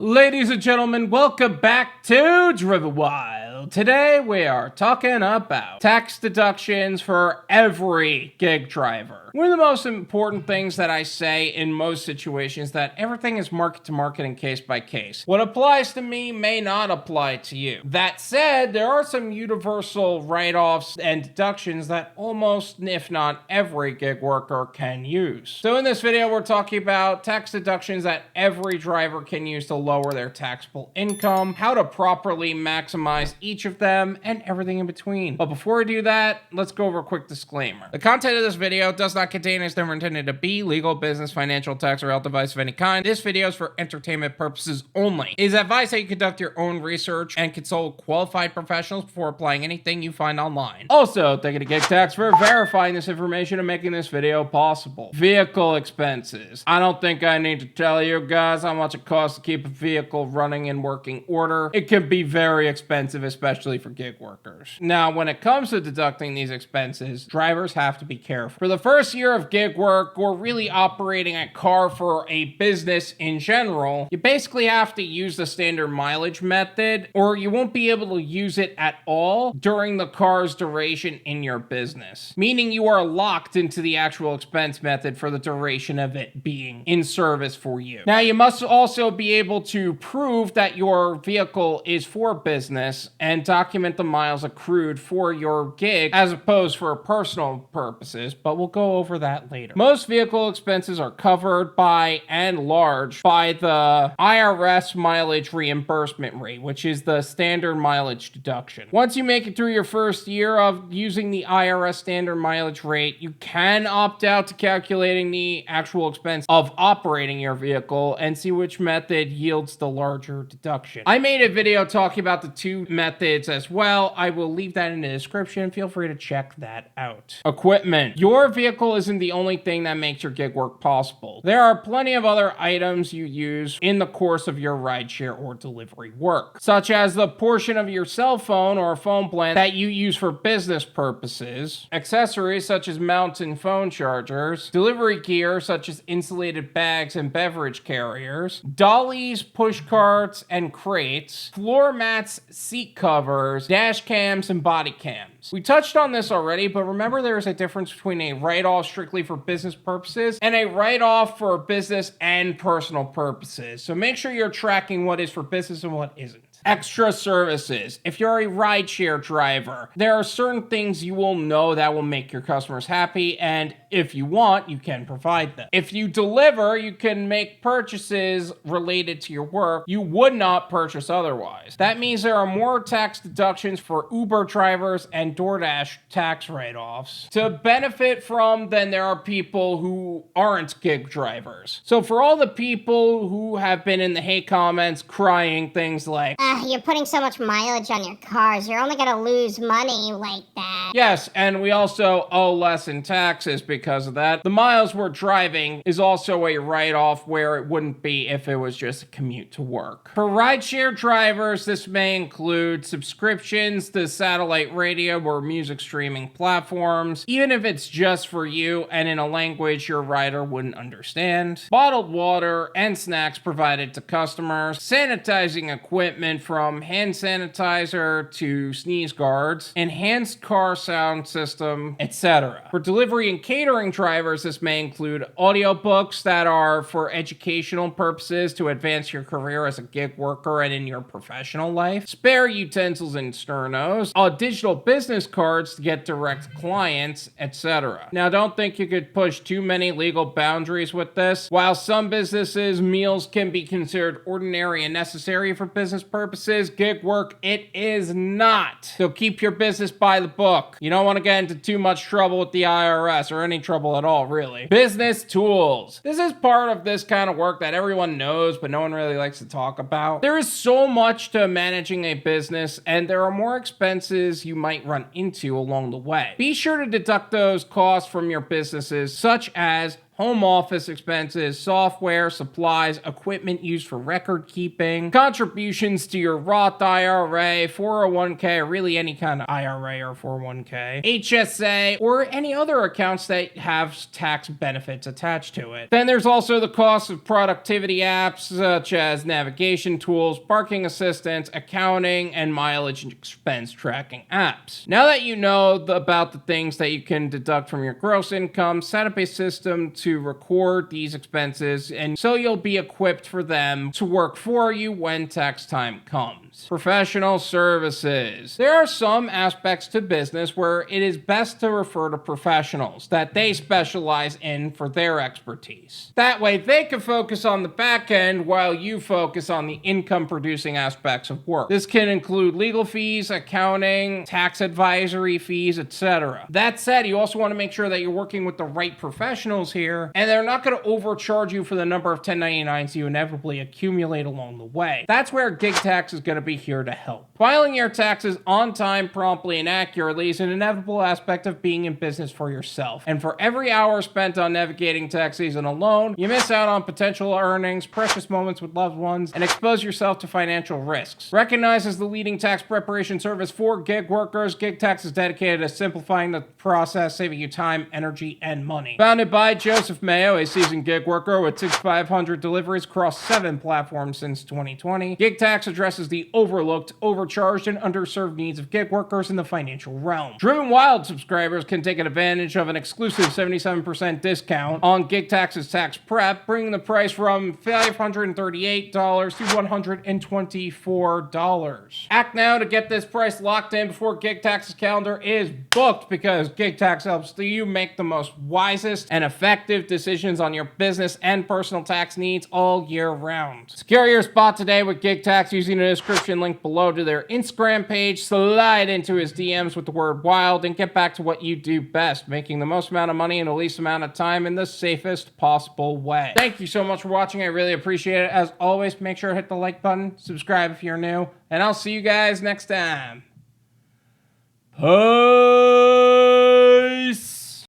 Ladies and gentlemen, welcome back to Driven Wyld. Today we are talking about tax deductions for every gig driver. One of the most important things that I say in most situations is that everything is market to market and case by case. What applies to me may not apply to you. That said, there are some universal write-offs and deductions that almost, if not every gig worker can use. So in this video, we're talking about tax deductions that every driver can use to lower their taxable income, how to properly maximize each of them, and everything in between. But before we do that, let's go over a quick disclaimer. The content of this video does not contain as never intended to be legal, business, financial, tax, or health advice of any kind. This video is for entertainment purposes only. It is advised that you conduct your own research and consult qualified professionals before applying anything you find online. Also, thank you to GigTax for verifying this information and making this video possible. Vehicle expenses. I don't think I need to tell you guys how much it costs to keep a vehicle running in working order. It can be very expensive, especially for gig workers. Now, when it comes to deducting these expenses, drivers have to be careful. For the first year of gig work, or really operating a car for a business in general, you basically have to use the standard mileage method, or you won't be able to use it at all during the car's duration in your business. Meaning you are locked into the actual expense method for the duration of it being in service for you. Now, you must also be able to prove that your vehicle is for business and document the miles accrued for your gig as opposed for personal purposes, but we'll go over that later. Most vehicle expenses are covered by and large by the IRS mileage reimbursement rate, which is the standard mileage deduction. Once you make it through your first year of using the IRS standard mileage rate, you can opt out to calculating the actual expense of operating your vehicle and see which method yields the larger deduction. I made a video talking about the two methods as well. I will leave that in the description. Feel free to check that out. Equipment. Your vehicle isn't the only thing that makes your gig work possible. There are plenty of other items you use in the course of your rideshare or delivery work, such as the portion of your cell phone or phone plan that you use for business purposes, accessories such as mounts and phone chargers, delivery gear such as insulated bags and beverage carriers, dollies, push carts, and crates, floor mats, seat covers, dash cams, and body cams. We touched on this already, but remember there is a difference between a write-off strictly for business purposes and a write-off for business and personal purposes. So make sure you're tracking what is for business and what isn't. Extra services. If you're a rideshare driver, there are certain things you will know that will make your customers happy, and if you want, you can provide them. If you deliver, you can make purchases related to your work you would not purchase otherwise. That means there are more tax deductions for Uber drivers and Doordash tax write-offs to benefit from than there are people who aren't gig drivers. So for all the people who have been in the hate comments crying things like, you're putting so much mileage on your cars, you're only gonna lose money like that. Yes, and we also owe less in taxes because of that. The miles we're driving is also a write-off where it wouldn't be if it was just a commute to work. For rideshare drivers, this may include subscriptions to satellite radio or music streaming platforms, even if it's just for you and in a language your rider wouldn't understand, bottled water and snacks provided to customers, sanitizing equipment from hand sanitizer to sneeze guards, enhanced car sound system, etc. For delivery and catering drivers, this may include audiobooks that are for educational purposes to advance your career as a gig worker and in your professional life, spare utensils and sternos, digital business cards to get direct clients, etc. Now, don't think you could push too many legal boundaries with this. While some businesses, meals can be considered ordinary and necessary for business purposes, gig work, it is not. So keep your business by the book. You don't want to get into too much trouble with the IRS or any trouble at all, really. Business tools. This is part of this kind of work that everyone knows, but no one really likes to talk about. There is so much to managing a business, and there are more expenses you might run into along the way. Be sure to deduct those costs from your businesses, such as home office expenses, software, supplies, equipment used for record keeping, contributions to your Roth IRA, 401k, or really any kind of IRA or 401k, HSA, or any other accounts that have tax benefits attached to it. Then there's also the cost of productivity apps such as navigation tools, parking assistance, accounting, and mileage and expense tracking apps. Now that you know about the things that you can deduct from your gross income, set up a system to record these expenses, and so you'll be equipped for them to work for you when tax time comes. Professional services. There are some aspects to business where it is best to refer to professionals that they specialize in for their expertise. That way they can focus on the back end while you focus on the income producing aspects of work. This can include legal fees, accounting, tax advisory fees, etc. That said, you also want to make sure that you're working with the right professionals here, and they're not going to overcharge you for the number of 1099s you inevitably accumulate along the way. That's where GigTax is going to be here to help. Filing your taxes on time, promptly, and accurately is an inevitable aspect of being in business for yourself. And for every hour spent on navigating tax season alone, you miss out on potential earnings, precious moments with loved ones, and expose yourself to financial risks. Recognized as the leading tax preparation service for gig workers, GigTax is dedicated to simplifying the process, saving you time, energy, and money. Founded by Joseph Mayo, a seasoned gig worker with 6,500 deliveries across 7 platforms since 2020, GigTax addresses the overlooked, overcharged, and underserved needs of gig workers in the financial realm. Driven Wyld subscribers can take advantage of an exclusive 77% discount on GigTax's tax prep, bringing the price from $538 to $124. Act now to get this price locked in before GigTax's calendar is booked, because GigTax helps you make the most wisest and effective decisions on your business and personal tax needs all year round. Secure your spot today with GigTax using the description link below to their Instagram page. Slide into his DMs with the word wild and get back to what you do best, making the most amount of money in the least amount of time in the safest possible way. Thank you so much for watching. I really appreciate it. As always, make sure to hit the like button, subscribe if you're new, and I'll see you guys next time. Peace.